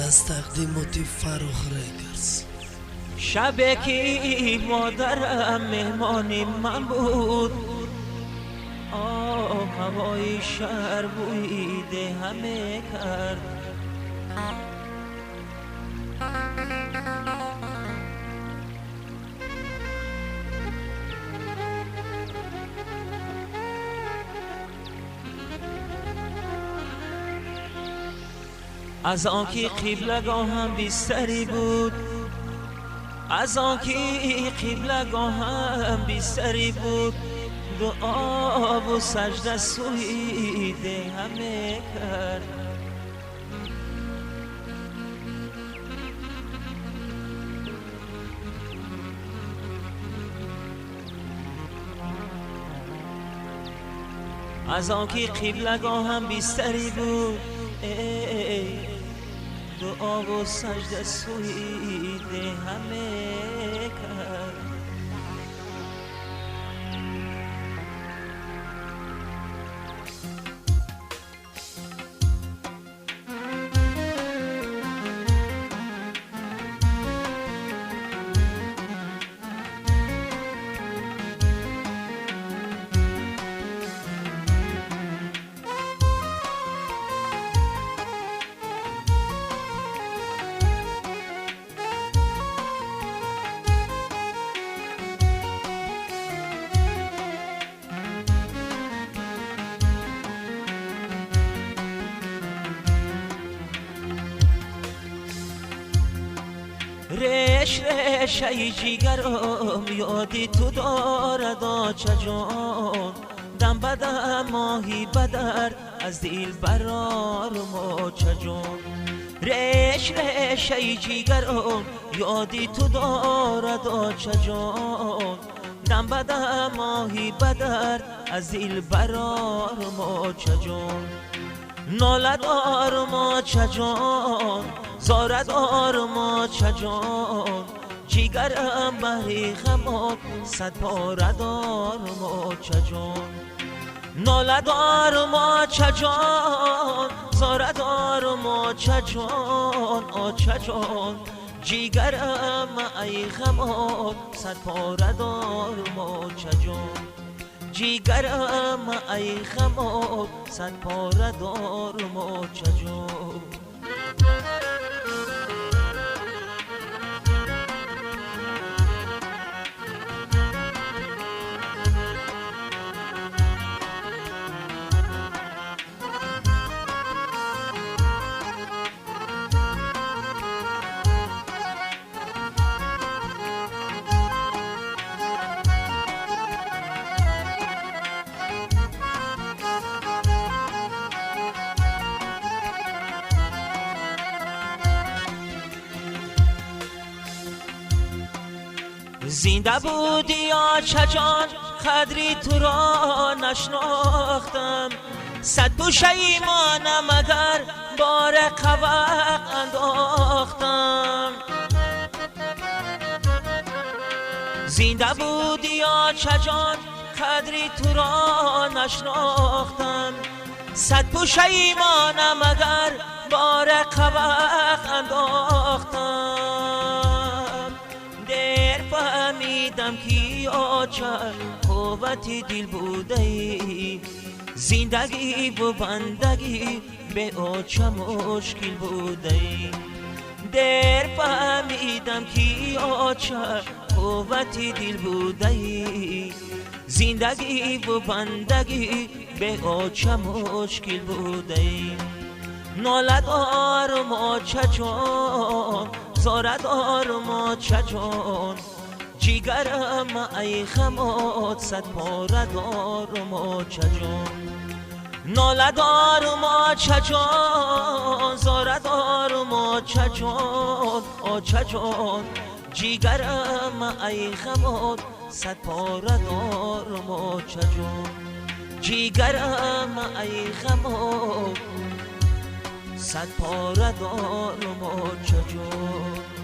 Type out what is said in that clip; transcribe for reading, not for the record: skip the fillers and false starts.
از تقدیماتی فراخ ریکرز. شبه که مادرم مهمانی من بود، هوای شهر بویده همه کرد. از آنکه قبلگاهم بیستری بود، از آنکه قبلگاهم بیستری بود، دعا و سجده سوی ده همه کرد. از آنکه قبلگاهم بیستری بود، دعا و سجده سوی ده همه کرد. رش رش ای جیگرم یادی تو دارد آچه جان، دم بدم ماهی بدر از دل برارم آچه جان. رش رش ای جیگرم یادی تو دارد آچه جان، دم بدم ماهی بدر از دل برارم آچه جان. ناله دارم آچه جان، زاره دارم آچه جان، جیگرم بهر غمات صد پاره دارم آچه جان. ناله دارم آچه جان، زاره دارم آچه جان، آچه جان، جیگرم ای غمات صد پاره دارم آچه جان. جیگرم ای غمات صد پاره دارم آچه جان. زنده بودی آچه جان، قدری تو را نشناختم، صد پشیمانم اگر بار قوق انداختم. زنده بودی آچه جان، قدری تو را نشناختم، صد پشیمانم اگر بار قوق انداختم. فهمیدم که آچه قوت دل بوده ای، زندگی و بندگی به آچه مشکل بوده ای. در فهمیدم که آچه قوت دل بوده ای، زندگی و بندگی به آچه مشکل بوده ای. ناله دارم آچه جان، زاره دارم آچه جان، جیگرم ای غمات صد پاره دارم آچه جان. ناله دارم آچه جان، زاره دارم آچه جان، آچه جان، جیگرم ای غمات صد پاره دارم آچه جان. جیگرم ای غمات صد پاره دارم آچه جان.